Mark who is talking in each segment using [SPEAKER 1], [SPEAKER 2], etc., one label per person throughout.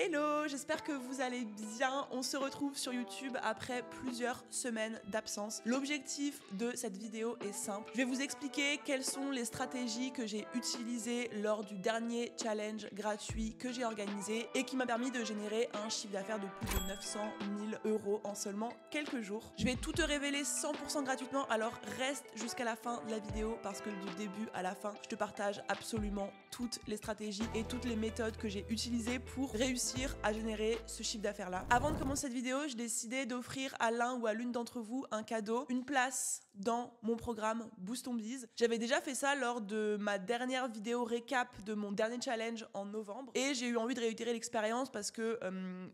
[SPEAKER 1] Hello, j'espère que vous allez bien. On se retrouve sur YouTube après plusieurs semaines d'absence. L'objectif de cette vidéo est simple. Je vais vous expliquer quelles sont les stratégies que j'ai utilisées lors du dernier challenge gratuit que j'ai organisé et qui m'a permis de générer un chiffre d'affaires de plus de 900 000 € en seulement quelques jours. Je vais tout te révéler 100% gratuitement, alors reste jusqu'à la fin de la vidéo parce que du début à la fin, je te partage absolument toutes les stratégies et toutes les méthodes que j'ai utilisées pour réussir à générer ce chiffre d'affaires là. Avant de commencer cette vidéo, j'ai décidé d'offrir à l'un ou à l'une d'entre vous un cadeau, une place dans mon programme Boost ton Biz. J'avais déjà fait ça lors de ma dernière vidéo récap de mon dernier challenge en novembre et j'ai eu envie de réitérer l'expérience parce que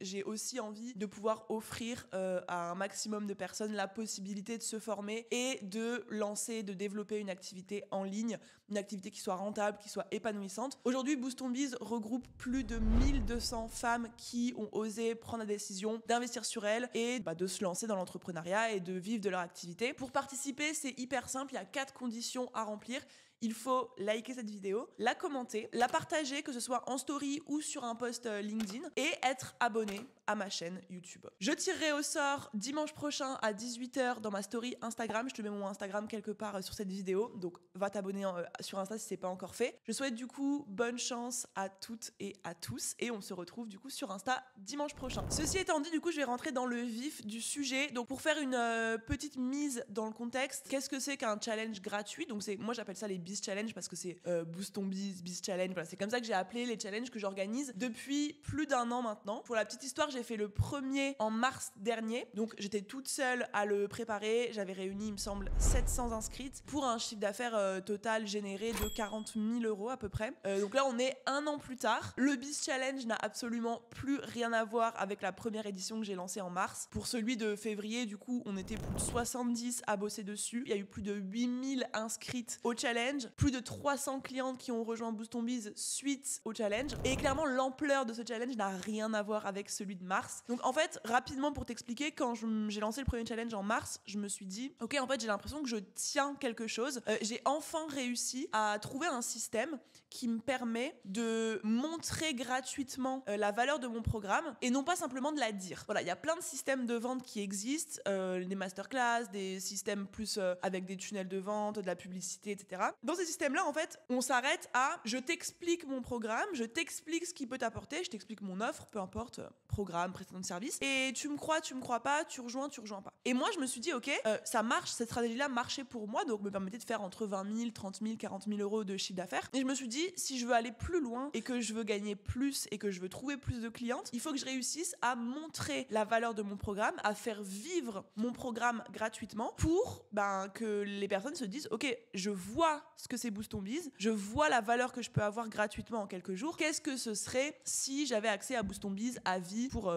[SPEAKER 1] j'ai aussi envie de pouvoir offrir à un maximum de personnes la possibilité de se former et de lancer, de développer une activité en ligne, une activité qui soit rentable, qui soit épanouissante. Aujourd'hui, Boost ton Biz regroupe plus de 1200 femmes qui ont osé prendre la décision d'investir sur elles et de se lancer dans l'entrepreneuriat et de vivre de leur activité. Pour participer, c'est hyper simple, il y a 4 conditions à remplir. Il faut liker cette vidéo, la commenter, la partager, que ce soit en story ou sur un post LinkedIn, et être abonné à ma chaîne YouTube. Je tirerai au sort dimanche prochain à 18 h dans ma story Instagram. Je te mets mon Instagram quelque part sur cette vidéo, donc va t'abonner sur Insta si c'est pas encore fait. Je souhaite du coup bonne chance à toutes et à tous, et on se retrouve du coup sur Insta dimanche prochain. Ceci étant dit, du coup je vais rentrer dans le vif du sujet. Donc pour faire une petite mise dans le contexte, qu'est-ce que c'est qu'un challenge gratuit? Donc moi j'appelle ça les Biz Challenge parce que c'est Boost ton Biz, Biz Challenge, voilà, c'est comme ça que j'ai appelé les challenges que j'organise depuis plus d'1 an maintenant. Pour la petite histoire, j'ai fait le premier en mars dernier, donc j'étais toute seule à le préparer, j'avais réuni il me semble 700 inscrites pour un chiffre d'affaires total généré de 40 000 € à peu près. Donc là on est 1 an plus tard. Le Biz Challenge n'a absolument plus rien à voir avec la première édition que j'ai lancée en mars. Pour celui de février, du coup on était plus de 70 à bosser dessus, il y a eu plus de 8000 inscrites au challenge, plus de 300 clientes qui ont rejoint Boost ton Biz suite au challenge, et clairement l'ampleur de ce challenge n'a rien à voir avec celui de mars. Donc en fait, rapidement pour t'expliquer, quand j'ai lancé le premier challenge en mars, je me suis dit ok, en fait j'ai l'impression que je tiens quelque chose. J'ai enfin réussi à trouver un système qui me permet de montrer gratuitement la valeur de mon programme et non pas simplement de la dire. Voilà, il y a plein de systèmes de vente qui existent, des masterclass, des systèmes plus avec des tunnels de vente, de la publicité, etc. Dans ces systèmes-là, en fait, on s'arrête à je t'explique mon programme, je t'explique ce qu'il peut t'apporter, je t'explique mon offre, peu importe, programme, prestation de service, et tu me crois pas, tu rejoins pas. Et moi, je me suis dit, ok, ça marche, cette stratégie-là marchait pour moi, donc me permettait de faire entre 20 000, 30 000, 40 000 € de chiffre d'affaires. Et je me suis dit, si je veux aller plus loin et que je veux gagner plus et que je veux trouver plus de clientes, il faut que je réussisse à montrer la valeur de mon programme, à faire vivre mon programme gratuitement pour que les personnes se disent, ok, je vois ce que c'est Boost ton Biz, je vois la valeur que je peux avoir gratuitement en quelques jours. Qu'est-ce que ce serait si j'avais accès à Boost ton Biz à vie pour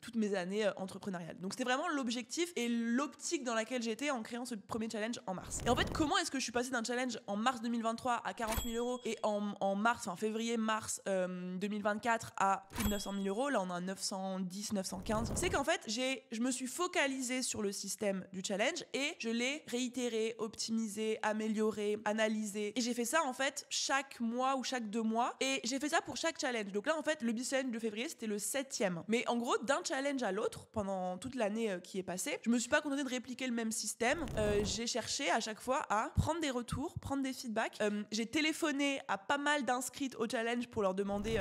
[SPEAKER 1] toutes mes années entrepreneuriales. Donc c'était vraiment l'objectif et l'optique dans laquelle j'étais en créant ce premier challenge en mars. Et en fait, comment est-ce que je suis passée d'un challenge en mars 2023 à 40 000 € et en février-mars 2024 à plus de 900 000 €, là on a 910, 915. C'est qu'en fait, je me suis focalisée sur le système du challenge et je l'ai réitéré, optimisé, amélioré, analysé. Et j'ai fait ça en fait chaque mois ou chaque 2 mois. Et j'ai fait ça pour chaque challenge. Donc là en fait, le Biz Challenge de février, c'était le 7e. Mais en gros, d'un challenge à l'autre, pendant toute l'année qui est passée, je me suis pas contentée de répliquer le même système. J'ai cherché à chaque fois à prendre des retours, prendre des feedbacks. J'ai téléphoné à pas mal d'inscrites au challenge pour leur demander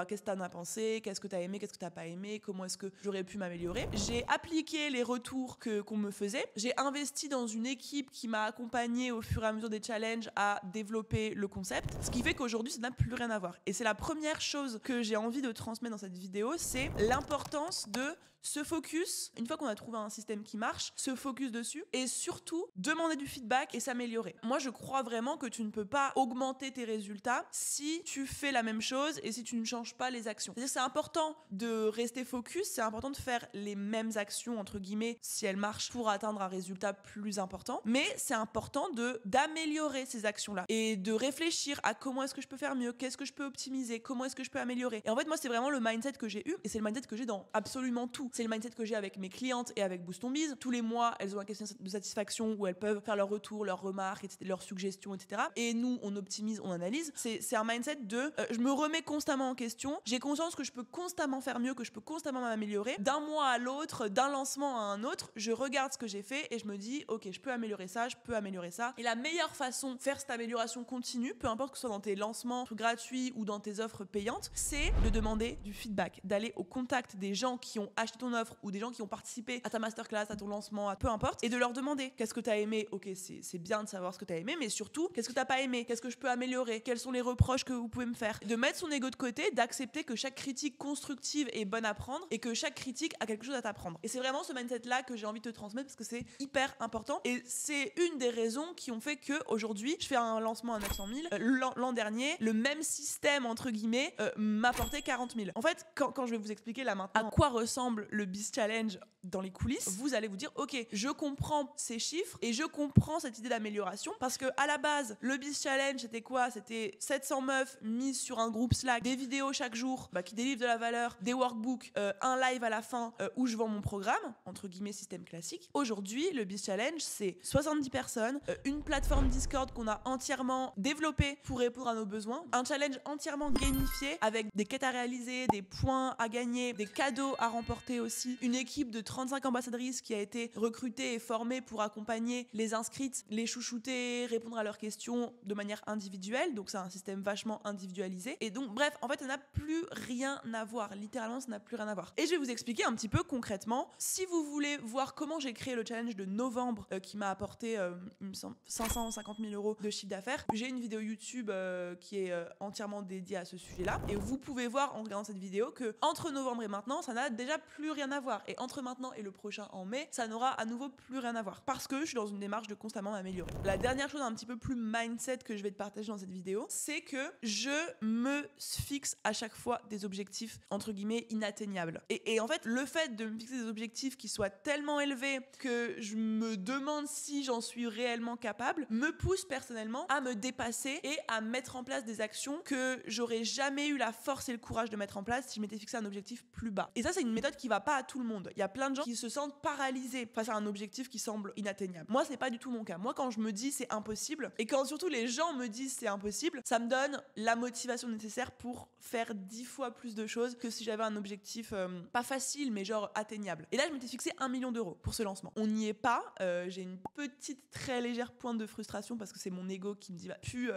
[SPEAKER 1] qu'est-ce que t'en as pensé, qu'est-ce que t'as aimé, qu'est-ce que t'as pas aimé, comment est-ce que j'aurais pu m'améliorer. J'ai appliqué les retours qu'on me faisait. J'ai investi dans une équipe qui m'a accompagnée au fur et à mesure des challenges à développer le concept, ce qui fait qu'aujourd'hui ça n'a plus rien à voir. Et c'est la première chose que j'ai envie de transmettre dans cette vidéo, c'est l'importance de se focus, une fois qu'on a trouvé un système qui marche, se focus dessus et surtout demander du feedback et s'améliorer. Moi je crois vraiment que tu ne peux pas augmenter tes résultats si tu fais la même chose et si tu ne changes pas les actions. C'est-à-dire que c'est important de rester focus, c'est important de faire les mêmes actions entre guillemets si elles marchent pour atteindre un résultat plus important, mais c'est important d'améliorer ces actions-là et de réfléchir à comment est-ce que je peux faire mieux, qu'est-ce que je peux optimiser, comment est-ce que je peux améliorer. Et en fait, moi, c'est vraiment le mindset que j'ai eu et c'est le mindset que j'ai dans absolument tout. C'est le mindset que j'ai avec mes clientes et avec Boost Ton Biz. Tous les mois, elles ont un questionnaire de satisfaction où elles peuvent faire leurs retours, leurs remarques, etc., leurs suggestions, etc. Et nous, on optimise, on analyse. C'est un mindset de je me remets constamment en question, j'ai conscience que je peux constamment faire mieux, que je peux constamment m'améliorer. D'un mois à l'autre, d'un lancement à un autre, je regarde ce que j'ai fait et je me dis ok, je peux améliorer ça, je peux améliorer ça. Et la meilleure façon de faire cette amélioration continue, peu importe que ce soit dans tes lancements gratuits ou dans tes offres payantes, c'est de demander du feedback, d'aller au contact des gens qui ont acheté ton offre ou des gens qui ont participé à ta masterclass, à ton lancement, à peu importe, et de leur demander qu'est-ce que tu as aimé. Ok, c'est bien de savoir ce que tu as aimé, mais surtout, qu'est-ce que tu n'as pas aimé, qu'est-ce que je peux améliorer, quels sont les reproches que vous pouvez me faire. De mettre son ego de côté, d'accepter que chaque critique constructive est bonne à prendre et que chaque critique a quelque chose à t'apprendre. Et c'est vraiment ce mindset-là que j'ai envie de te transmettre parce que c'est hyper important et c'est une des raisons qui ont fait que aujourd'hui je fais un lancement à 900 000. L'an dernier, le même système entre guillemets m'apportait 40 000. En fait, quand je vais vous expliquer là maintenant à quoi ressemble le Biz Challenge dans les coulisses, vous allez vous dire ok, je comprends ces chiffres et je comprends cette idée d'amélioration parce que à la base, le Biz Challenge c'était quoi? C'était 700 meufs mises sur un groupe Slack, des vidéos chaque jour qui délivrent de la valeur, des workbooks, un live à la fin où je vends mon programme, entre guillemets système classique. Aujourd'hui, le Biz Challenge, c'est 70 personnes, une plateforme Discord qu'on a entièrement développée pour répondre à nos besoins, un challenge entièrement gamifié avec des quêtes à réaliser, des points à gagner, des cadeaux à remporter aussi, une équipe de 35 ambassadrices qui a été recrutée et formée pour accompagner les inscrites, les chouchouter, répondre à leurs questions de manière individuelle, donc c'est un système vachement individualisé. Et donc bref, en fait, ça n'a plus rien à voir, littéralement ça n'a plus rien à voir. Et je vais vous expliquer un petit peu concrètement, si vous voulez voir comment j'ai créé le challenge de novembre qui m'a apporté, il me semble, 550 000 euros de chiffre d'affaires, j'ai une vidéo YouTube qui est entièrement dédiée à ce sujet-là. Et vous pouvez voir en regardant cette vidéo que entre novembre et maintenant, ça n'a déjà plus rien à voir. Et entre maintenant et le prochain en mai, ça n'aura à nouveau plus rien à voir. Parce que je suis dans une démarche de constamment m'améliorer. La dernière chose un petit peu plus mindset que je vais te partager dans cette vidéo, c'est que je me fixe à chaque fois des objectifs entre guillemets inatteignables. Et en fait, le fait de me fixer des objectifs qui soient tellement élevés que je me demande si j'en suis réellement capable, me pousse personnellement à me dépasser et à mettre en place des actions que j'aurais jamais eu la force et le courage de mettre en place si je m'étais fixé un objectif plus bas. Et ça, c'est une méthode qui va pas à tout le monde. Il y a plein de gens qui se sentent paralysés face à un objectif qui semble inatteignable. Moi, c'est pas du tout mon cas. Moi, quand je me dis c'est impossible et quand surtout les gens me disent c'est impossible, ça me donne la motivation nécessaire pour faire 10 fois plus de choses que si j'avais un objectif pas facile mais genre atteignable. Et là, je m'étais fixé 1 million d'euros pour ce lancement. On n'y est pas. J'ai une petite, très légère pointe de frustration parce que c'est mon ego qui me dit pu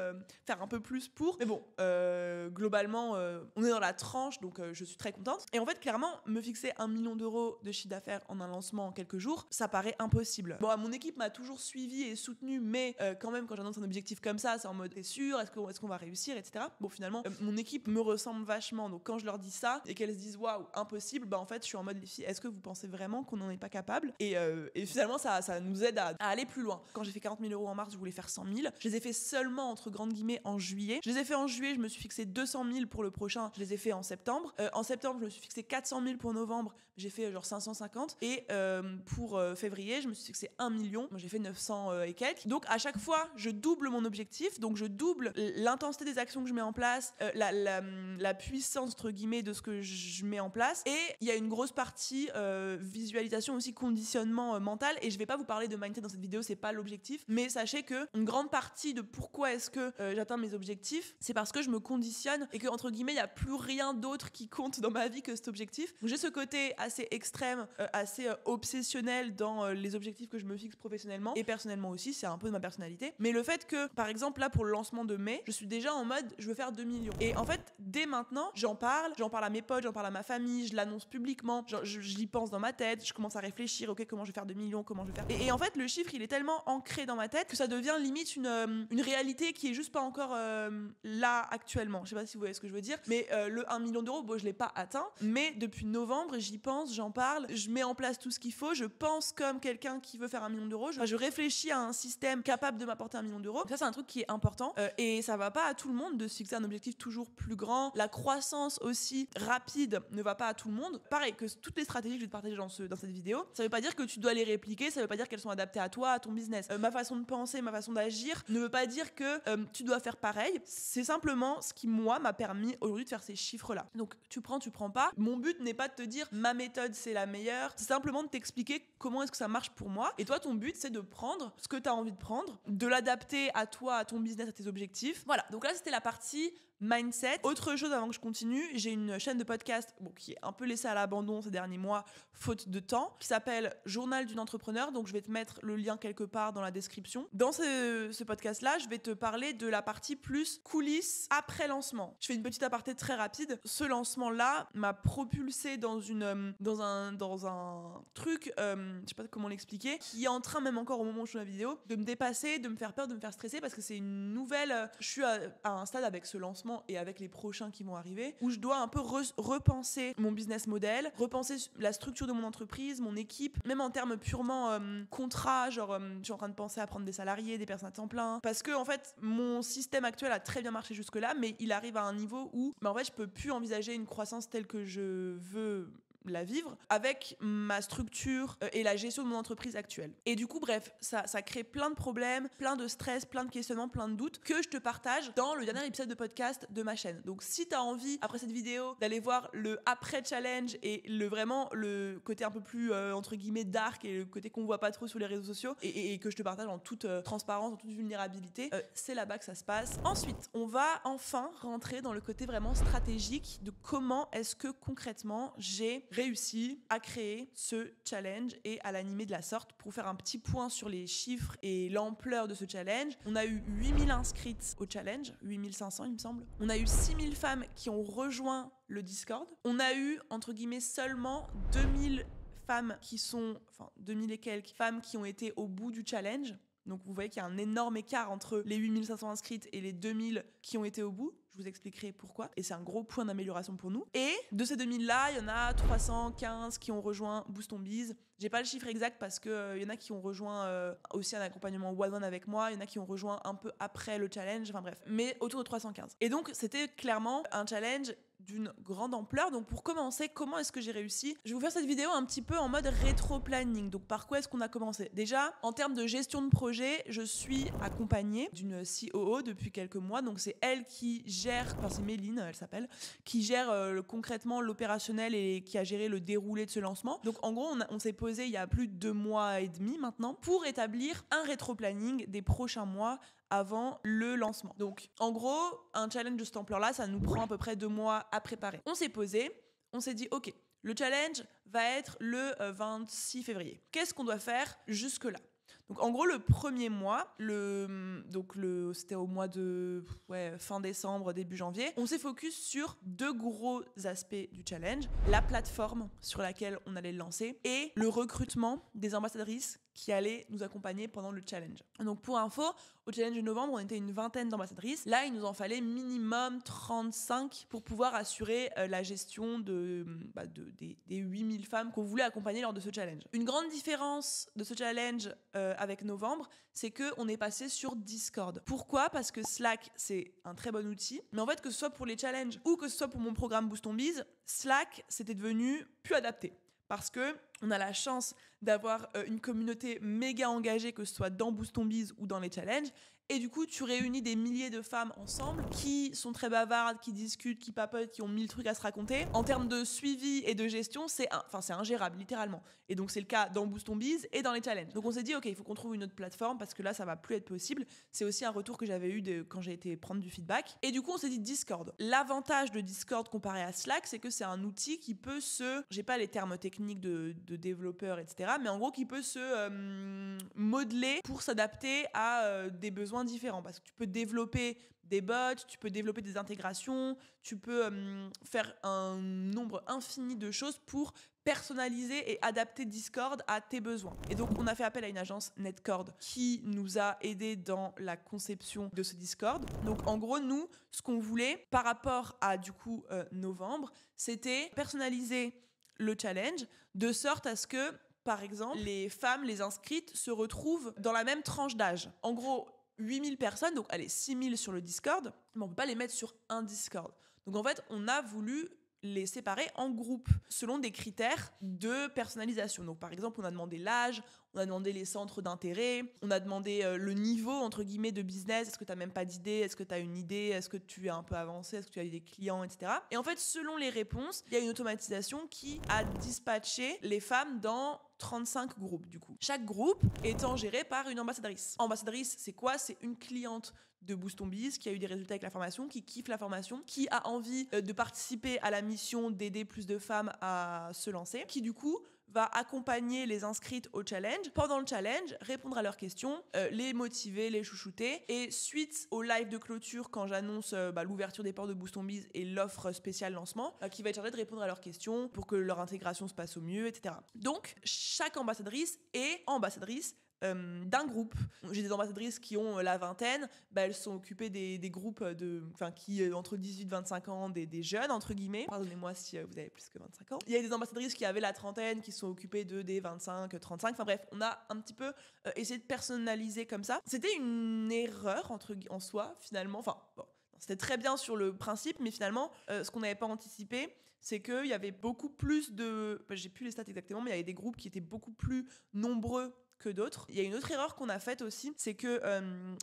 [SPEAKER 1] faire un peu plus pour. Mais bon, globalement, on est dans la tranche, donc je suis très contente. Et en fait, clairement, me fixer 1 million d'euros de chiffre d'affaires en un lancement en quelques jours, ça paraît impossible. Bon, mon équipe m'a toujours suivi et soutenu, mais quand même, quand j'annonce un objectif comme ça, c'est en mode t'es sûr, est-ce qu'on va réussir, etc. Bon, finalement, mon équipe me ressemble vachement, donc quand je leur dis ça et qu'elles se disent waouh, impossible, bah en fait, je suis en mode les filles, est-ce que vous pensez vraiment qu'on n'en est pas capable? Et finalement, ça nous aide à aller plus loin. Quand j'ai fait 40 000 euros en mars, je voulais faire 100 000. Je les ai fait seulement entre grandes guillemets en juillet. Je les ai fait en juillet, je me suis fixé 200 000 pour le prochain. Je les ai fait en septembre. En septembre, je me suis fixé 400 000 pour novembre. J'ai fait genre 550. Et pour février, je me suis fixé 1 million. J'ai fait 900 et quelques. Donc à chaque fois, je double mon objectif. Donc je double l'intensité des actions que je mets en place, la puissance entre guillemets de ce que je mets en place. Et il y a une grosse partie visualisation aussi, conditionnement mental. Et je vais pas vous parler de mindset dans cette vidéo, c'est pas l'objectif. Mais sachez que une grande partie de pourquoi est-ce que j'atteins mes objectifs, c'est parce que je me conditionne et que entre guillemets, il y a plus rien d'autre qui compte dans ma vie que cet objectif. Donc, j'ai ce côté assez extrême, assez obsessionnel dans les objectifs que je me fixe professionnellement et personnellement aussi, c'est un peu de ma personnalité. Mais le fait que, par exemple, là pour le lancement de mai, je suis déjà en mode je veux faire 2 millions. Et en fait, dès maintenant, j'en parle à mes potes, j'en parle à ma famille, je l'annonce publiquement, j'y pense dans ma tête, je commence à réfléchir, ok, comment je vais faire 2 millions, comment je vais faire. Et en fait, le chiffre, il est tellement ancré dans ma tête que ça devient limite une réalité qui est juste pas encore là actuellement. Je sais pas si vous voyez ce que je veux dire, mais le 1 million d'euros, bon, je l'ai pas atteint, mais depuis novembre, j'y pense, j'en parle, je mets en place tout ce qu'il faut, je pense comme quelqu'un qui veut faire 1 million d'euros, je réfléchis à un système capable de m'apporter 1 million d'euros. Ça, c'est un truc qui est important et ça va pas à tout le monde de se fixer un objectif toujours plus grand. La croissance aussi rapide ne va pas à tout le monde. Pareil que toutes les stratégies que je vais te partager dans cette vidéo, ça veut pas dire que tu dois les répliquer, ça veut pas dire qu'elles sont adaptées à toi, à ton business. Ma façon de penser, ma façon d'agir, dire ne veut pas dire que tu dois faire pareil. C'est simplement ce qui, moi, m'a permis aujourd'hui de faire ces chiffres-là. Donc, tu prends pas. Mon but n'est pas de te dire ma méthode, c'est la meilleure. C'est simplement de t'expliquer comment est-ce que ça marche pour moi. Et toi, ton but, c'est de prendre ce que tu as envie de prendre, de l'adapter à toi, à ton business, à tes objectifs. Voilà. Donc là, c'était la partie mindset. Autre chose avant que je continue, j'ai une chaîne de podcast qui est un peu laissée à l'abandon ces derniers mois, faute de temps, qui s'appelle Journal d'une entrepreneur. Donc je vais te mettre le lien quelque part dans la description. Dans ce podcast-là, je vais te parler de la partie plus coulisses après lancement. Je fais une petite aparté très rapide. Ce lancement-là m'a propulsé dans un truc, je sais pas comment l'expliquer, qui est en train, même encore au moment où je fais la vidéo, de me dépasser, de me faire peur, de me faire stresser, parce que c'est une nouvelle... Je suis à un stade avec ce lancement et avec les prochains qui vont arriver, où je dois un peu repenser mon business model, repenser la structure de mon entreprise, mon équipe, même en termes purement contrat, genre je suis en train de penser à prendre des salariés, des personnes à temps plein, parce que en fait mon système actuel a très bien marché jusque là, mais il arrive à un niveau où en fait je peux plus envisager une croissance telle que je veux la vivre avec ma structure et la gestion de mon entreprise actuelle. Et du coup, bref, ça crée plein de problèmes, plein de stress, plein de questionnements, plein de doutes que je te partage dans le dernier épisode de podcast de ma chaîne. Donc, si tu as envie, après cette vidéo, d'aller voir le après-challenge et vraiment le côté un peu plus, entre guillemets, dark et le côté qu'on voit pas trop sur les réseaux sociaux et que je te partage en toute transparence, en toute vulnérabilité, c'est là-bas que ça se passe. Ensuite, on va enfin rentrer dans le côté vraiment stratégique de comment est-ce que concrètement j'ai réussi à créer ce challenge et à l'animer de la sorte. Pour faire un petit point sur les chiffres et l'ampleur de ce challenge, on a eu 8000 inscrites au challenge, 8500 il me semble. On a eu 6000 femmes qui ont rejoint le Discord. On a eu, entre guillemets, seulement 2000 femmes qui sont, enfin 2000 et quelques femmes qui ont été au bout du challenge. Donc vous voyez qu'il y a un énorme écart entre les 8500 inscrites et les 2000 qui ont été au bout. Je vous expliquerai pourquoi. Et c'est un gros point d'amélioration pour nous. Et de ces 2000-là, il y en a 315 qui ont rejoint Boost Ton Biz. J'ai pas le chiffre exact parce que y en a qui ont rejoint aussi un accompagnement one-on-one avec moi. Il y en a qui ont rejoint un peu après le challenge. Enfin bref, mais autour de 315. Et donc, c'était clairement un challenge d'une grande ampleur. Donc pour commencer, comment est-ce que j'ai réussi ? Je vais vous faire cette vidéo un petit peu en mode rétro-planning. Donc par quoi est-ce qu'on a commencé ? Déjà, en termes de gestion de projet, je suis accompagnée d'une COO depuis quelques mois. Donc c'est elle qui gère, enfin c'est Méline, elle s'appelle, qui gère concrètement l'opérationnel et qui a géré le déroulé de ce lancement. Donc en gros, on s'est posé il y a plus de 2 mois et demi maintenant pour établir un rétro-planning des prochains mois avant le lancement. Donc, en gros, un challenge de cette ampleur-là, ça nous prend à peu près 2 mois à préparer. On s'est posé, on s'est dit, ok, le challenge va être le 26 février. Qu'est-ce qu'on doit faire jusque-là ? Donc, en gros, le premier mois, c'était au mois de fin décembre, début janvier, on s'est focus sur 2 gros aspects du challenge. La plateforme sur laquelle on allait le lancer et le recrutement des ambassadrices qui allaient nous accompagner pendant le challenge. Donc pour info, au challenge de novembre, on était une 20aine d'ambassadrices. Là, il nous en fallait minimum 35 pour pouvoir assurer la gestion des 8000 femmes qu'on voulait accompagner lors de ce challenge. Une grande différence de ce challenge avec novembre, c'est qu'on est passé sur Discord. Pourquoi ? Parce que Slack, c'est un très bon outil. Mais en fait, que ce soit pour les challenges ou que ce soit pour mon programme Boost Ton Biz, Slack, c'était devenu plus adapté. Parce que on a la chance d'avoir une communauté méga engagée, que ce soit dans Boost Ton Biz ou dans les challenges. Et du coup, tu réunis des milliers de femmes ensemble qui sont très bavardes, qui discutent, qui papotent, qui ont 1000 trucs à se raconter. En termes de suivi et de gestion, c'est ingérable, littéralement. Et donc, c'est le cas dans Boost Ton Biz et dans les challenges. Donc, on s'est dit, OK, il faut qu'on trouve une autre plateforme parce que là, ça va plus être possible. C'est aussi un retour que j'avais eu quand j'ai été prendre du feedback. Et du coup, on s'est dit Discord. L'avantage de Discord comparé à Slack, c'est que c'est un outil qui peut j'ai pas les termes techniques de développeur, etc., mais en gros, qui peut se modeler pour s'adapter à des besoins différents, parce que tu peux développer des bots, tu peux développer des intégrations, tu peux faire un nombre infini de choses pour personnaliser et adapter Discord à tes besoins. Et donc, on a fait appel à une agence Netcord qui nous a aidés dans la conception de ce Discord. Donc, en gros, nous, ce qu'on voulait par rapport à, du coup, novembre, c'était personnaliser le challenge de sorte à ce que, par exemple, les femmes, les inscrites se retrouvent dans la même tranche d'âge. En gros, 8000 personnes, donc allez, 6000 sur le Discord, mais on ne peut pas les mettre sur un Discord. Donc en fait, on a voulu les séparer en groupes selon des critères de personnalisation. Donc par exemple, on a demandé l'âge, on a demandé les centres d'intérêt, on a demandé le niveau entre guillemets de business, est-ce que tu n'as même pas d'idée, est-ce que tu as une idée, est-ce que tu es un peu avancé, est-ce que tu as des clients, etc. Et en fait, selon les réponses, il y a une automatisation qui a dispatché les femmes dans 35 groupes du coup. Chaque groupe étant géré par une ambassadrice. Ambassadrice, c'est quoi? C'est une cliente de Boost on Biz qui a eu des résultats avec la formation, qui kiffe la formation, qui a envie de participer à la mission d'aider plus de femmes à se lancer, qui du coup va accompagner les inscrites au challenge. Pendant le challenge, répondre à leurs questions, les motiver, les chouchouter. Et suite au live de clôture, quand j'annonce l'ouverture des portes de Boost on Biz et l'offre spéciale lancement, qui va être chargée de répondre à leurs questions pour que leur intégration se passe au mieux, etc. Donc, chaque ambassadrice est ambassadrice d'un groupe. J'ai des ambassadrices qui ont la vingtaine, elles sont occupées des groupes qui entre 18 et 25 ans, des jeunes entre guillemets. Pardonnez-moi si vous avez plus que 25 ans. Il y a des ambassadrices qui avaient la trentaine, qui sont occupées des 25, 35. Enfin bref, on a un petit peu essayé de personnaliser comme ça. C'était une erreur en soi finalement. C'était très bien sur le principe, mais finalement, ce qu'on n'avait pas anticipé, c'est qu'il y avait beaucoup plus de... j'ai plus les stats exactement, mais il y avait des groupes qui étaient beaucoup plus nombreux que d'autres. Il y a une autre erreur qu'on a faite aussi, c'est que,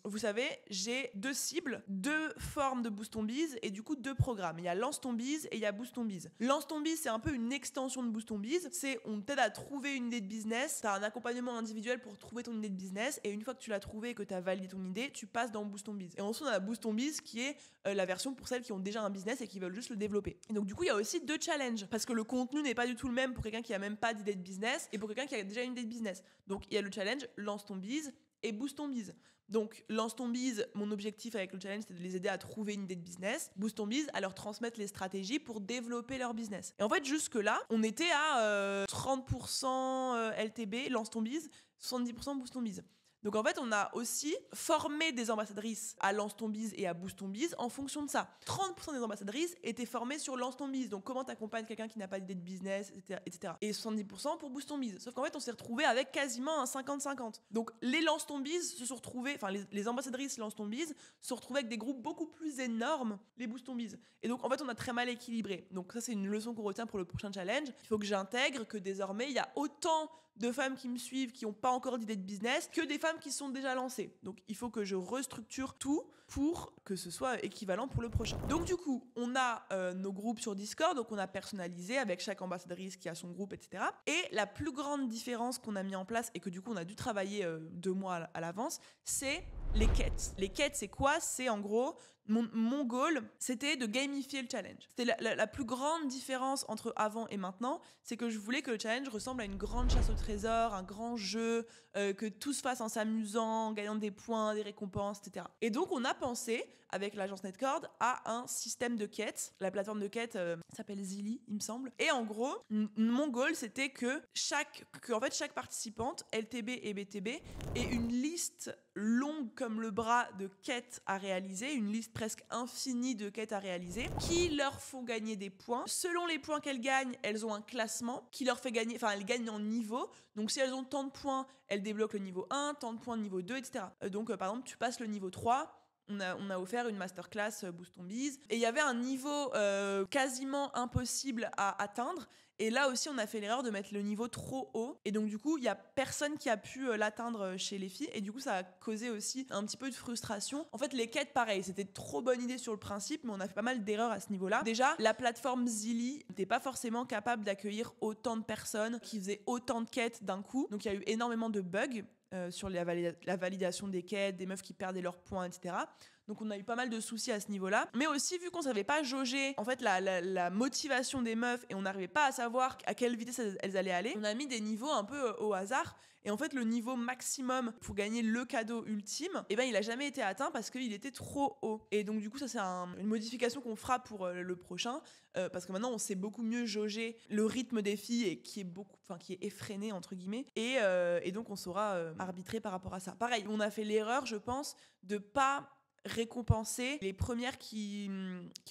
[SPEAKER 1] vous savez, j'ai 2 cibles, 2 formes de Boost on Biz et du coup 2 programmes. Il y a Lance ton Biz et il y a Boost on Biz. Lance ton Biz, c'est un peu une extension de Boost on Biz. C'est on t'aide à trouver une idée de business, t'as un accompagnement individuel pour trouver ton idée de business et une fois que tu l'as trouvée et que t'as validé ton idée, tu passes dans Boost on Biz. Et ensuite on a Boost on Biz qui est la version pour celles qui ont déjà un business et qui veulent juste le développer. Et donc du coup il y a aussi 2 challenges parce que le contenu n'est pas du tout le même pour quelqu'un qui a même pas d'idée de business et pour quelqu'un qui a déjà une idée de business. Donc il y a le challenge Lance ton Biz et Boost ton Biz. Donc, Lance ton Biz, mon objectif avec le challenge, c'était de les aider à trouver une idée de business. Boost ton Biz, à leur transmettre les stratégies pour développer leur business. Et en fait, jusque-là, on était à 30% LTB, Lance ton Biz, 70% Boost ton Biz. Donc en fait, on a aussi formé des ambassadrices à Lance ton Biz et à Boost ton Biz en fonction de ça. 30% des ambassadrices étaient formées sur Lance ton Biz. Donc comment t'accompagnes quelqu'un qui n'a pas d'idée de business, etc. Et 70% pour Boost ton Biz. Sauf qu'en fait, on s'est retrouvés avec quasiment un 50-50. Donc les Lance ton Biz se sont retrouvés, enfin les ambassadrices Lance ton Biz se sont retrouvées avec des groupes beaucoup plus énormes, les Boost ton Biz. Et donc en fait, on a très mal équilibré. Donc ça, c'est une leçon qu'on retient pour le prochain challenge. Il faut que j'intègre que désormais, il y a autant de femmes qui me suivent, qui n'ont pas encore d'idée de business, que des femmes qui sont déjà lancées. Donc il faut que je restructure tout pour que ce soit équivalent pour le prochain. Donc du coup, on a nos groupes sur Discord, donc on a personnalisé avec chaque ambassadrice qui a son groupe, etc. Et la plus grande différence qu'on a mis en place, et que du coup on a dû travailler 2 mois à l'avance, c'est les quêtes. Les quêtes, c'est quoi? C'est en gros... Mon goal, c'était de gamifier le challenge. C'était la plus grande différence entre avant et maintenant, c'est que je voulais que le challenge ressemble à une grande chasse au trésor, un grand jeu, que tout se fasse en s'amusant, en gagnant des points, des récompenses, etc. Et donc, on a pensé, avec l'agence Netcord, à un système de quêtes. La plateforme de quêtes s'appelle Zilli, il me semble. Et en gros, mon goal, c'était que chaque participante, LTB et BTB, ait une liste longue comme le bras de quêtes à réaliser, une liste presque infinie de quêtes à réaliser, qui leur font gagner des points. Selon les points qu'elles gagnent, elles ont un classement qui leur fait gagner, enfin elles gagnent en niveau. Donc si elles ont tant de points, elles débloquent le niveau 1, tant de points niveau 2, etc. Donc par exemple, tu passes le niveau 3, on a offert une masterclass Boost ton Biz. Et il y avait un niveau quasiment impossible à atteindre. Et là aussi, on a fait l'erreur de mettre le niveau trop haut. Et donc, du coup, il n'y a personne qui a pu l'atteindre chez les filles. Et du coup, ça a causé aussi un petit peu de frustration. En fait, les quêtes, pareil, c'était trop bonne idée sur le principe, mais on a fait pas mal d'erreurs à ce niveau-là. Déjà, la plateforme Zilli n'était pas forcément capable d'accueillir autant de personnes qui faisaient autant de quêtes d'un coup. Donc, il y a eu énormément de bugs sur la validation des quêtes, des meufs qui perdaient leurs points, etc. Donc on a eu pas mal de soucis à ce niveau-là. Mais aussi, vu qu'on savait pas jauger en fait la motivation des meufs et on n'arrivait pas à savoir à quelle vitesse elles allaient aller, on a mis des niveaux un peu au hasard. Et en fait, le niveau maximum pour gagner le cadeau ultime, il a jamais été atteint parce qu'il était trop haut. Et donc du coup, ça c'est une modification qu'on fera pour le prochain, parce que maintenant on sait beaucoup mieux jauger le rythme des filles et qui est effréné entre guillemets. Et donc on saura arbitrer par rapport à ça. Pareil, on a fait l'erreur, je pense, de pas récompenser les premières qui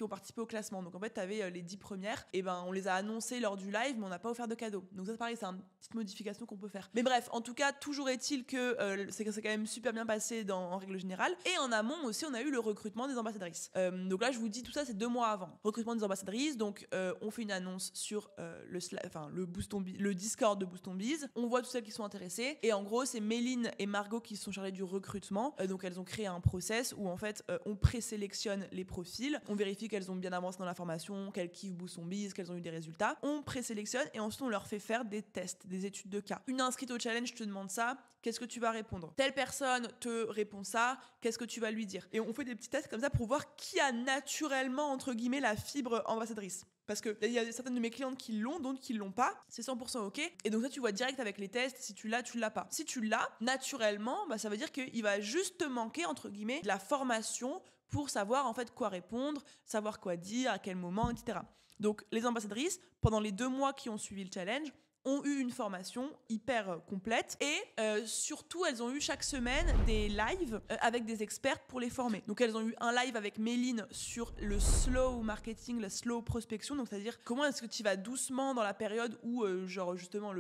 [SPEAKER 1] ont participé au classement. Donc en fait, tu avais les 10 premières, et ben on les a annoncées lors du live, mais on n'a pas offert de cadeau. Donc ça, c'est pareil, c'est une petite modification qu'on peut faire. Mais bref, en tout cas, toujours est-il que c'est quand même super bien passé en règle générale. Et en amont aussi, on a eu le recrutement des ambassadrices. Donc là, je vous dis, tout ça, c'est 2 mois avant. Recrutement des ambassadrices, donc on fait une annonce sur le Discord de Boost on Biz. On voit toutes celles qui sont intéressées. Et en gros, c'est Méline et Margot qui sont chargées du recrutement. Donc elles ont créé un process où en fait, on présélectionne les profils. On vérifie qu'elles ont bien avancé dans la formation, qu'elles kiffent Boost on Biz, qu'elles ont eu des résultats. On présélectionne et ensuite on leur fait faire des tests, des études de cas. Une inscrite au challenge te demande ça, qu'est-ce que tu vas répondre? Telle personne te répond ça, qu'est-ce que tu vas lui dire? Et on fait des petits tests comme ça pour voir qui a naturellement, entre guillemets, la fibre ambassadrice. Parce qu'il y a certaines de mes clientes qui l'ont, d'autres qui l'ont pas. C'est 100% OK. Et donc ça, tu vois direct avec les tests, si tu l'as, tu l'as pas. Si tu l'as, naturellement, ça veut dire qu'il va juste te manquer, entre guillemets, de la formation pour savoir en fait quoi répondre, savoir quoi dire, à quel moment, etc. Donc les ambassadrices, pendant les 2 mois qui ont suivi le challenge, ont eu une formation hyper complète et surtout elles ont eu chaque semaine des lives avec des experts pour les former. Donc elles ont eu un live avec Méline sur le slow marketing, la slow prospection, donc c'est-à-dire comment est-ce que tu vas doucement dans la période où genre justement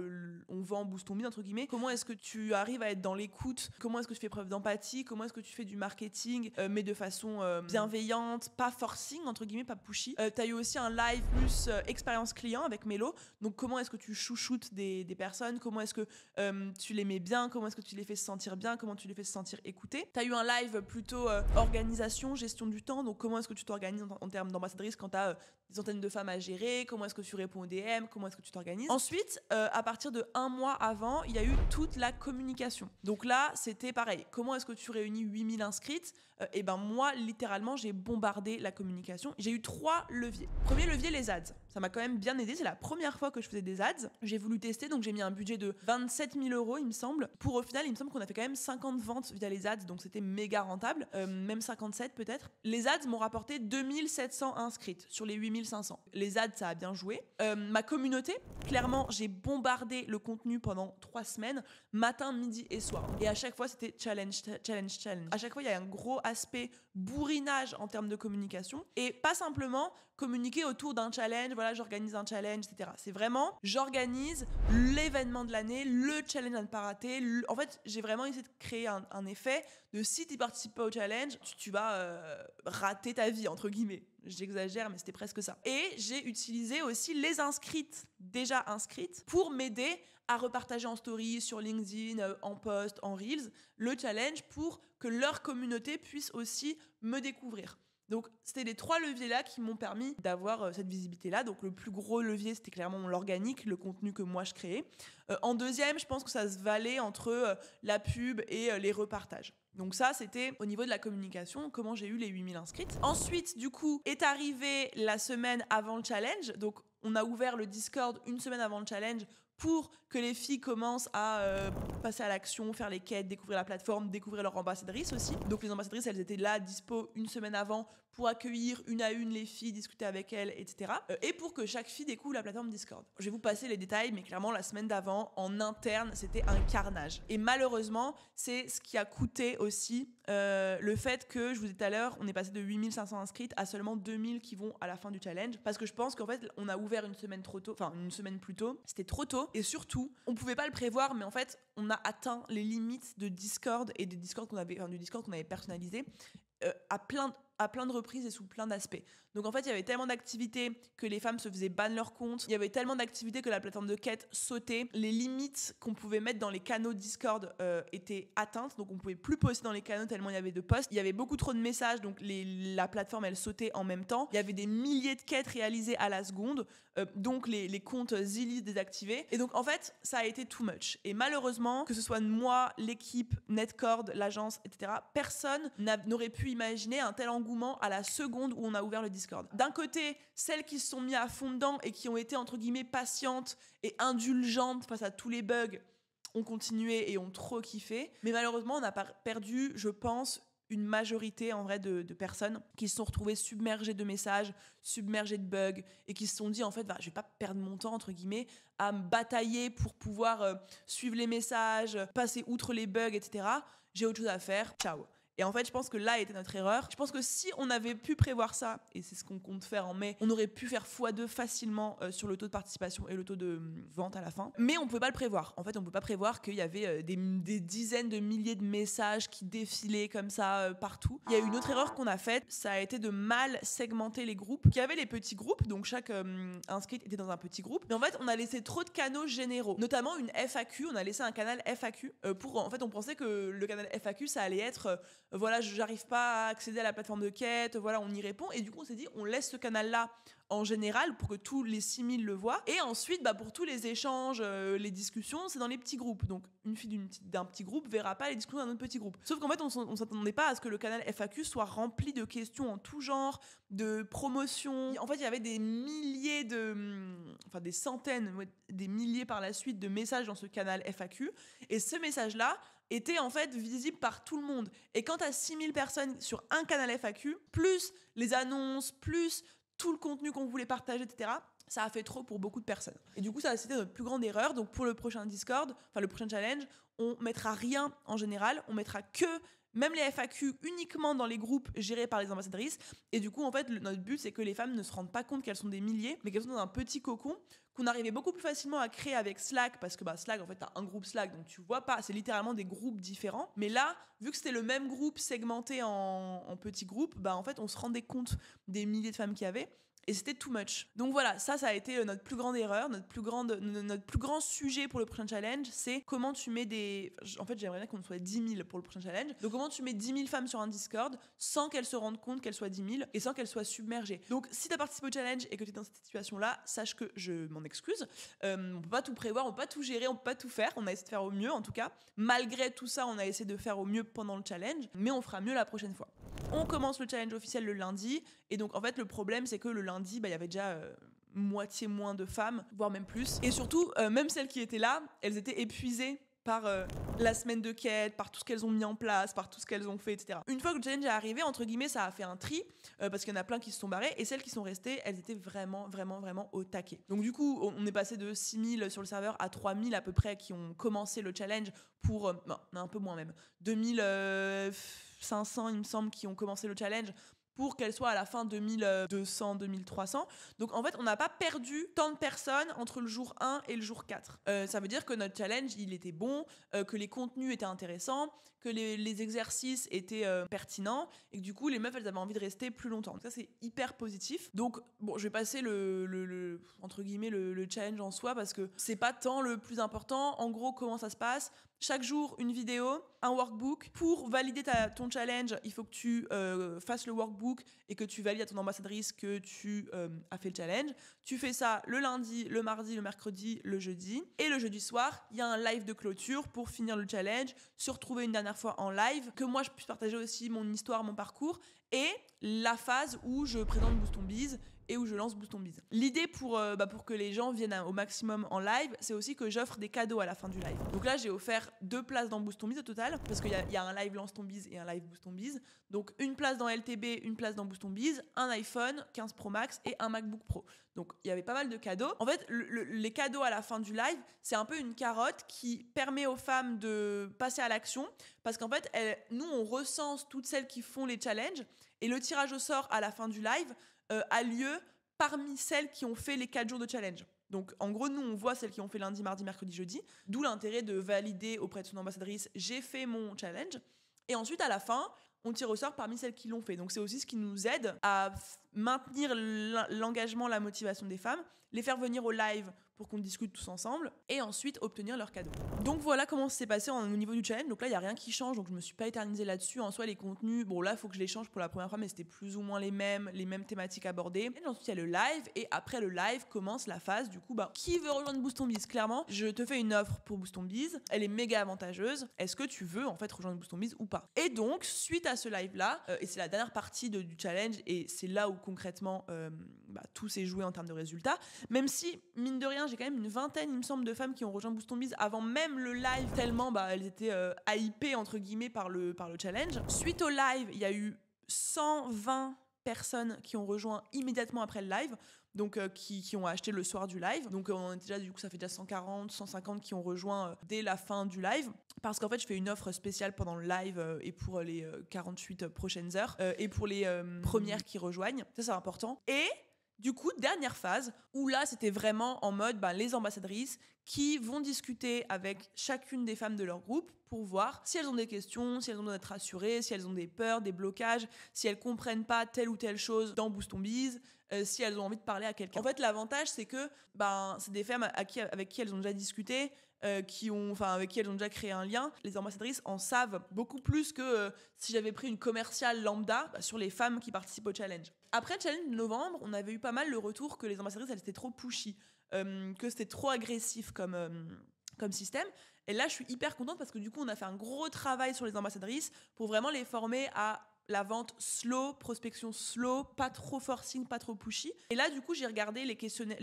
[SPEAKER 1] on vend Boost on Biz entre guillemets, comment est-ce que tu arrives à être dans l'écoute, comment est-ce que tu fais preuve d'empathie, comment est-ce que tu fais du marketing mais de façon bienveillante, pas forcing entre guillemets, pas pushy. T'as eu aussi un live plus expérience client avec Mélo, donc comment est-ce que tu chouchoutes des personnes, comment est-ce que tu les mets bien, comment est-ce que tu les fais se sentir bien, comment tu les fais se sentir écoutés. Tu as eu un live plutôt organisation, gestion du temps, donc comment est-ce que tu t'organises en termes d'ambassadrice quand tu as des centaines de femmes à gérer, comment est-ce que tu réponds aux DM, comment est-ce que tu t'organises. Ensuite, à partir de 1 mois avant, il y a eu toute la communication. Donc là, c'était pareil. Comment est-ce que tu réunis 8000 inscrites? Et ben moi, littéralement, j'ai bombardé la communication. J'ai eu 3 leviers. Premier levier, les ads. Ça m'a quand même bien aidé. C'est la première fois que je faisais des ads. J'ai voulu tester, donc j'ai mis un budget de 27 000 €, il me semble. Pour au final, il me semble qu'on a fait quand même 50 ventes via les ads, donc c'était méga rentable. Même 57 peut-être. Les ads m'ont rapporté 2700 inscrites sur les 8500. Les ads, ça a bien joué. Ma communauté, clairement, j'ai bombardé le contenu pendant 3 semaines, matin, midi et soir. Et à chaque fois, c'était challenge. À chaque fois, il y a un gros aspect bourrinage en termes de communication. Et pas simplement communiquer autour d'un challenge, voilà, j'organise un challenge, etc. C'est vraiment, j'organise l'événement de l'année, le challenge à ne pas rater. En fait, j'ai vraiment essayé de créer un effet de si tu participes pas au challenge, tu vas rater ta vie, entre guillemets. J'exagère, mais c'était presque ça. Et j'ai utilisé aussi les inscrites, déjà inscrites, pour m'aider à repartager en story, sur LinkedIn, en post, en Reels, le challenge pour que leur communauté puisse aussi me découvrir. Donc, c'était les 3 leviers-là qui m'ont permis d'avoir cette visibilité-là. Donc, le plus gros levier, c'était clairement l'organique, le contenu que moi, je créais. En deuxième, je pense que ça se valait entre la pub et les repartages. Donc ça, c'était au niveau de la communication, comment j'ai eu les 8000 inscrites. Ensuite, du coup, est arrivée la semaine avant le challenge. Donc, on a ouvert le Discord une semaine avant le challenge pour que les filles commencent à passer à l'action, faire les quêtes, découvrir la plateforme, découvrir leur ambassadrice aussi. Donc les ambassadrices, elles étaient là, dispo une semaine avant pour accueillir une à une les filles, discuter avec elles, etc. Et pour que chaque fille découvre la plateforme Discord. Je vais vous passer les détails, mais clairement, la semaine d'avant, en interne, c'était un carnage. Et malheureusement, c'est ce qui a coûté aussi le fait que, je vous disais tout à l'heure, on est passé de 8500 inscrites à seulement 2000 qui vont à la fin du challenge. Parce que je pense qu'en fait, on a ouvert une semaine plus tôt. C'était trop tôt. Et surtout, on pouvait pas le prévoir, mais en fait, on a atteint les limites de Discord et du Discord qu'on avait personnalisé à plein de reprises et sous plein d'aspects. Donc en fait, il y avait tellement d'activités que les femmes se faisaient ban leur compte. Il y avait tellement d'activités que la plateforme de quête sautait. Les limites qu'on pouvait mettre dans les canaux Discord étaient atteintes. Donc on pouvait plus poster dans les canaux tellement il y avait de posts. Il y avait beaucoup trop de messages, donc la plateforme, elle sautait en même temps. Il y avait des milliers de quêtes réalisées à la seconde. Donc les comptes Zilli désactivés. Et donc en fait, ça a été too much. Et malheureusement, que ce soit moi, l'équipe, Netcord, l'agence, etc., personne n'aurait pu imaginer un tel engouement à la seconde où on a ouvert le Discord. D'un côté, celles qui se sont mis à fond dedans et qui ont été entre guillemets patientes et indulgentes face à tous les bugs ont continué et ont trop kiffé. Mais malheureusement, on a perdu, je pense, une majorité en vrai de personnes qui se sont retrouvées submergées de messages, submergées de bugs et qui se sont dit en fait je vais pas perdre mon temps entre guillemets à me batailler pour pouvoir suivre les messages, passer outre les bugs, etc. J'ai autre chose à faire, ciao. Et en fait, je pense que là était notre erreur. Je pense que si on avait pu prévoir ça, et c'est ce qu'on compte faire en mai, on aurait pu faire x2 facilement sur le taux de participation et le taux de vente à la fin. Mais on peut pas le prévoir. En fait, on peut pas prévoir qu'il y avait des dizaines de milliers de messages qui défilaient comme ça partout. Il y a une autre erreur qu'on a faite, ça a été de mal segmenter les groupes. Il y avait les petits groupes, donc chaque inscrit était dans un petit groupe. Mais en fait, on a laissé trop de canaux généraux, notamment une FAQ. On a laissé un canal FAQ en fait, on pensait que le canal FAQ, ça allait être voilà, j'arrive pas à accéder à la plateforme de quête, voilà, on y répond. Et du coup, on s'est dit, on laisse ce canal-là en général pour que tous les 6000 le voient. Et ensuite, pour tous les échanges, les discussions, c'est dans les petits groupes. Donc, une fille d'un petit groupe verra pas les discussions d'un autre petit groupe. Sauf qu'en fait, on s'attendait pas à ce que le canal FAQ soit rempli de questions en tout genre, de promotions. En fait, il y avait des milliers des centaines, des milliers par la suite de messages dans ce canal FAQ. Et ce message-là était en fait visible par tout le monde. Et quand tu as 6000 personnes sur un canal FAQ, plus les annonces, plus tout le contenu qu'on voulait partager, etc., ça a fait trop pour beaucoup de personnes. Et du coup, ça a été notre plus grande erreur. Donc pour le prochain Discord, le prochain challenge, on mettra rien en général, on mettra que même les FAQ uniquement dans les groupes gérés par les ambassadrices. Et du coup, en fait, notre but, c'est que les femmes ne se rendent pas compte qu'elles sont des milliers, mais qu'elles sont dans un petit cocon qu'on arrivait beaucoup plus facilement à créer avec Slack, parce que Slack, en fait, t'as un groupe Slack, donc tu vois pas, c'est littéralement des groupes différents. Mais là, vu que c'était le même groupe segmenté en petits groupes, en fait, on se rendait compte des milliers de femmes qu'il y avait. Et c'était too much. Donc voilà, ça a été notre plus grande erreur, notre plus grand sujet pour le prochain challenge, c'est comment tu mets des... En fait, j'aimerais bien qu'on soit 10 000 pour le prochain challenge. Donc comment tu mets 10 000 femmes sur un Discord sans qu'elles se rendent compte qu'elles soient 10 000 et sans qu'elles soient submergées. Donc si tu as participé au challenge et que tu es dans cette situation-là, sache que je m'en excuse. On peut pas tout prévoir, on peut pas tout gérer, on peut pas tout faire. On a essayé de faire au mieux, en tout cas. Malgré tout ça, on a essayé de faire au mieux pendant le challenge, mais on fera mieux la prochaine fois. On commence le challenge officiel le lundi. Et donc, en fait, le problème, c'est que le lundi, il y avait déjà moitié moins de femmes, voire même plus. Et surtout, même celles qui étaient là, elles étaient épuisées par la semaine de quête, par tout ce qu'elles ont mis en place, par tout ce qu'elles ont fait, etc. Une fois que le challenge est arrivé, entre guillemets, ça a fait un tri, parce qu'il y en a plein qui se sont barrées, et celles qui sont restées, elles étaient vraiment, vraiment, vraiment au taquet. Donc du coup, on est passé de 6000 sur le serveur à 3000 à peu près qui ont commencé le challenge pour, un peu moins même, 2500, il me semble, qui ont commencé le challenge, pour qu'elle soit à la fin 2200, 2300. Donc en fait, on n'a pas perdu tant de personnes entre le jour 1 et le jour 4. Ça veut dire que notre challenge, il était bon, que les contenus étaient intéressants, que les exercices étaient pertinents, et que du coup, les meufs, elles avaient envie de rester plus longtemps. Donc ça, c'est hyper positif. Donc, bon, je vais passer entre guillemets, le challenge en soi, parce que c'est pas tant le plus important. En gros, comment ça se passe ? Chaque jour, une vidéo, un workbook. Pour valider ton challenge, il faut que tu fasses le workbook et que tu valides à ton ambassadrice que tu as fait le challenge. Tu fais ça le lundi, le mardi, le mercredi, le jeudi. Et le jeudi soir, il y a un live de clôture pour finir le challenge, se retrouver une dernière fois en live, que moi je puisse partager aussi mon histoire, mon parcours, et la phase où je présente Boost Ton Biz et où je lance Boost Ton Biz. L'idée pour que les gens viennent au maximum en live, c'est aussi que j'offre des cadeaux à la fin du live. Donc là, j'ai offert 2 places dans Boost Ton Biz au total, parce qu'il y a un live Lance Ton Biz et un live Boost Ton Biz. Donc une place dans LTB, une place dans Boost Ton Biz, un iPhone 15 Pro Max et un MacBook Pro. Donc il y avait pas mal de cadeaux. En fait, les cadeaux à la fin du live, c'est un peu une carotte qui permet aux femmes de passer à l'action, parce qu'en fait, nous, on recense toutes celles qui font les challenges, et le tirage au sort à la fin du live a lieu parmi celles qui ont fait les 4 jours de challenge. Donc en gros, nous, on voit celles qui ont fait lundi, mardi, mercredi, jeudi, d'où l'intérêt de valider auprès de son ambassadrice « j'ai fait mon challenge ». Et ensuite, à la fin, on tire au sort parmi celles qui l'ont fait. Donc c'est aussi ce qui nous aide à maintenir l'engagement, la motivation des femmes, les faire venir au live pour qu'on discute tous ensemble, et ensuite obtenir leur cadeau. Donc voilà comment ça s'est passé au niveau du challenge. Donc là, il n'y a rien qui change, donc je ne me suis pas éternisée là-dessus. En soi, les contenus, bon là, il faut que je les change pour la première fois, mais c'était plus ou moins les mêmes thématiques abordées. Et ensuite, il y a le live, et après le live commence la phase, du coup, qui veut rejoindre Boost Ton Biz ? Clairement, je te fais une offre pour Boost Ton Biz, elle est méga avantageuse. Est-ce que tu veux en fait rejoindre Boost Ton Biz ou pas ? Et donc, suite à ce live-là, et c'est la dernière partie du challenge, et c'est là où concrètement tout s'est joué en termes de résultats, même si, mine de rien, j'ai quand même une vingtaine, il me semble, de femmes qui ont rejoint Boost Ton Biz avant même le live, tellement elles étaient hypées entre guillemets par le challenge. Suite au live, il y a eu 120 personnes qui ont rejoint immédiatement après le live. donc qui ont acheté le soir du live. Donc on est déjà, du coup, ça fait déjà 140, 150 qui ont rejoint dès la fin du live. Parce qu'en fait, je fais une offre spéciale pendant le live et pour les 48 prochaines heures et pour les premières qui rejoignent. Ça, c'est important. Et du coup, dernière phase, où là, c'était vraiment en mode les ambassadrices qui vont discuter avec chacune des femmes de leur groupe pour voir si elles ont des questions, si elles ont besoin d'être rassurées, si elles ont des peurs, des blocages, si elles comprennent pas telle ou telle chose dans Boost Ton Biz, si elles ont envie de parler à quelqu'un. En fait, l'avantage, c'est que c'est des femmes avec qui elles ont déjà discuté, avec qui elles ont déjà créé un lien. Les ambassadrices en savent beaucoup plus que si j'avais pris une commerciale lambda sur les femmes qui participent au challenge. Après le challenge de novembre, on avait eu pas mal le retour que les ambassadrices, elles étaient trop pushy, que c'était trop agressif comme système. Et là, je suis hyper contente parce que du coup, on a fait un gros travail sur les ambassadrices pour vraiment les former à la vente slow, prospection slow, pas trop forcing, pas trop pushy. Et là, du coup, j'ai regardé les questionnaires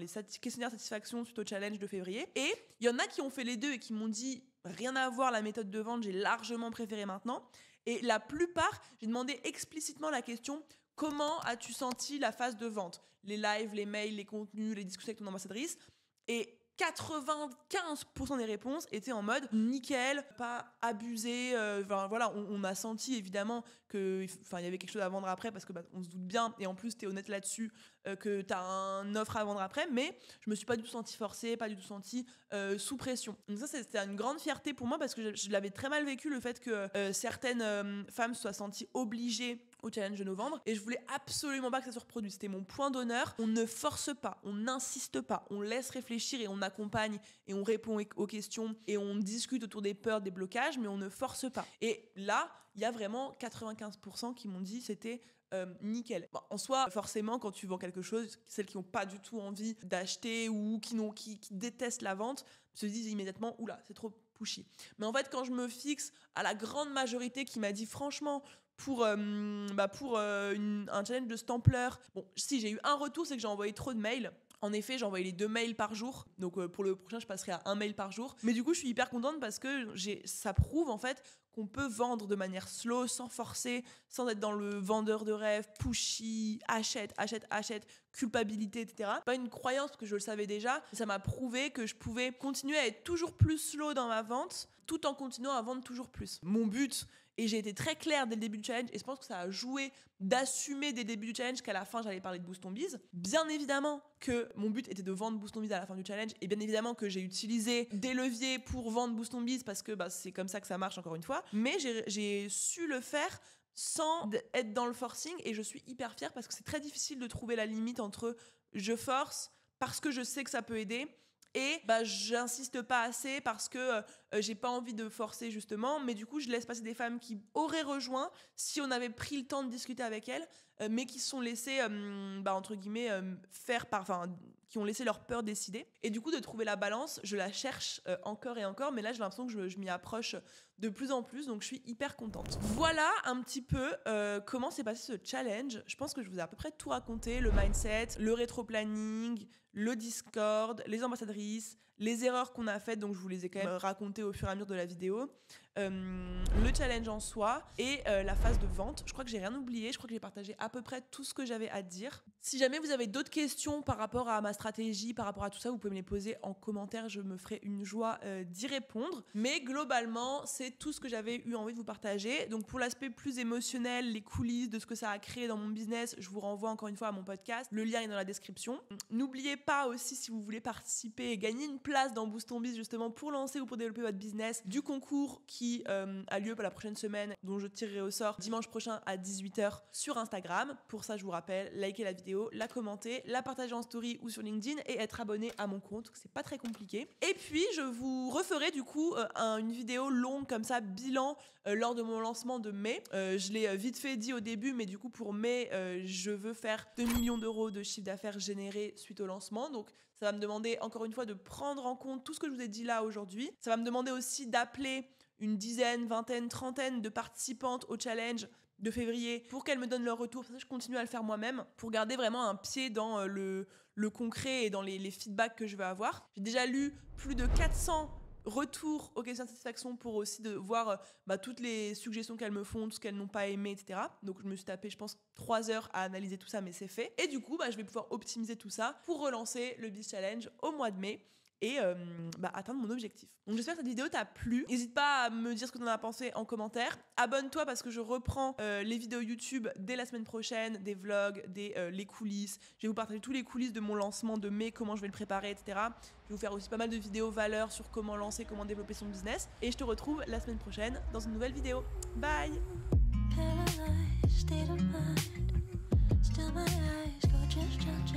[SPEAKER 1] satisfaction suite au challenge de février. Et il y en a qui ont fait les deux et qui m'ont dit rien à voir, la méthode de vente, j'ai largement préféré maintenant. Et la plupart, j'ai demandé explicitement la question: comment as-tu senti la phase de vente? Les lives, les mails, les contenus, les discussions avec ton ambassadrice. Et 95% des réponses étaient en mode nickel, pas abusé. On a senti évidemment qu'il y avait quelque chose à vendre après parce que on se doute bien, et en plus t'es honnête là-dessus, que t'as une offre à vendre après, mais je me suis pas du tout sentie forcée, pas du tout sentie sous pression. Donc ça, c'était une grande fierté pour moi parce que je l'avais très mal vécu, le fait que certaines femmes se soient senties obligées au challenge de novembre, et je voulais absolument pas que ça se reproduise. C'était mon point d'honneur. On ne force pas, on n'insiste pas, on laisse réfléchir et on accompagne et on répond aux questions et on discute autour des peurs, des blocages, mais on ne force pas. Et là, il y a vraiment 95% qui m'ont dit c'était nickel. En soi, forcément, quand tu vends quelque chose, celles qui n'ont pas du tout envie d'acheter ou qui détestent la vente se disent immédiatement oula, c'est trop pushy. Mais en fait, quand je me fixe à la grande majorité qui m'a dit franchement, pour un challenge de cette ampleur, si j'ai eu un retour, c'est que j'ai envoyé trop de mails. En effet, j'ai envoyé les 2 mails par jour. Donc pour le prochain, je passerai à 1 mail par jour. Mais du coup, je suis hyper contente parce que ça prouve en fait qu'on peut vendre de manière slow, sans forcer, sans être dans le vendeur de rêve, pushy, achète, culpabilité, etc. Pas une croyance parce que je le savais déjà. Ça m'a prouvé que je pouvais continuer à être toujours plus slow dans ma vente tout en continuant à vendre toujours plus. Mon but, et j'ai été très claire dès le début du challenge, et je pense que ça a joué d'assumer dès le début du challenge qu'à la fin j'allais parler de Boost Ton Biz. Bien évidemment que mon but était de vendre Boost Ton Biz à la fin du challenge, et bien évidemment que j'ai utilisé des leviers pour vendre Boost Ton Biz parce que c'est comme ça que ça marche, encore une fois. Mais j'ai su le faire sans être dans le forcing, et je suis hyper fière parce que c'est très difficile de trouver la limite entre je force parce que je sais que ça peut aider et j'insiste pas assez parce que j'ai pas envie de forcer justement, mais du coup je laisse passer des femmes qui auraient rejoint si on avait pris le temps de discuter avec elles, mais qui se sont laissées entre guillemets qui ont laissé leur peur décider. Et du coup, de trouver la balance, je la cherche encore et encore, mais là j'ai l'impression que je m'y approche de plus en plus, donc je suis hyper contente. Voilà un petit peu comment s'est passé ce challenge. Je pense que je vous ai à peu près tout raconté: le mindset, le rétro-planning, le Discord, les ambassadrices, les erreurs qu'on a faites, donc je vous les ai quand même racontées au fur et à mesure de la vidéo, le challenge en soi et la phase de vente. Je crois que j'ai rien oublié, je crois que j'ai partagé à peu près tout ce que j'avais à dire. Si jamais vous avez d'autres questions par rapport à ma stratégie, par rapport à tout ça, vous pouvez me les poser en commentaire, je me ferai une joie d'y répondre. Mais globalement, c'est tout ce que j'avais eu envie de vous partager. Donc pour l'aspect plus émotionnel, les coulisses de ce que ça a créé dans mon business, je vous renvoie encore une fois à mon podcast, le lien est dans la description. N'oubliez pas aussi, si vous voulez participer et gagner une place dans Boost Ton Biz justement pour lancer ou pour développer votre business, du concours qui a lieu pour la prochaine semaine, dont je tirerai au sort dimanche prochain à 18h sur Instagram. Pour ça, je vous rappelle, likez la vidéo, la commenter, la partager en story ou sur LinkedIn et être abonné à mon compte, c'est pas très compliqué. Et puis je vous referai du coup une vidéo longue comme ça, bilan lors de mon lancement de mai. Je l'ai vite fait dit au début, mais du coup pour mai, je veux faire 2 millions d'euros de chiffre d'affaires généré suite au lancement. Donc ça va me demander encore une fois de prendre en compte tout ce que je vous ai dit là aujourd'hui. Ça va me demander aussi d'appeler une dizaine, vingtaine, trentaine de participantes au challenge de février pour qu'elles me donnent leur retour. Ça, je continue à le faire moi-même pour garder vraiment un pied dans le concret et dans les feedbacks que je vais avoir. J'ai déjà lu plus de 400 retour aux questions de satisfaction pour aussi de voir toutes les suggestions qu'elles me font, tout ce qu'elles n'ont pas aimé, etc. Donc je me suis tapé, je pense, 3 heures à analyser tout ça, mais c'est fait. Et du coup, je vais pouvoir optimiser tout ça pour relancer le Biz Challenge au mois de mai et atteindre mon objectif. Donc j'espère que cette vidéo t'a plu. N'hésite pas à me dire ce que tu en as pensé en commentaire. Abonne-toi parce que je reprends les vidéos YouTube dès la semaine prochaine, des vlogs, les coulisses. Je vais vous partager tous les coulisses de mon lancement de mai, comment je vais le préparer, etc. Je vais vous faire aussi pas mal de vidéos valeurs sur comment lancer, comment développer son business. Et je te retrouve la semaine prochaine dans une nouvelle vidéo. Bye! Paralyzed state of mind. Still my eyes go just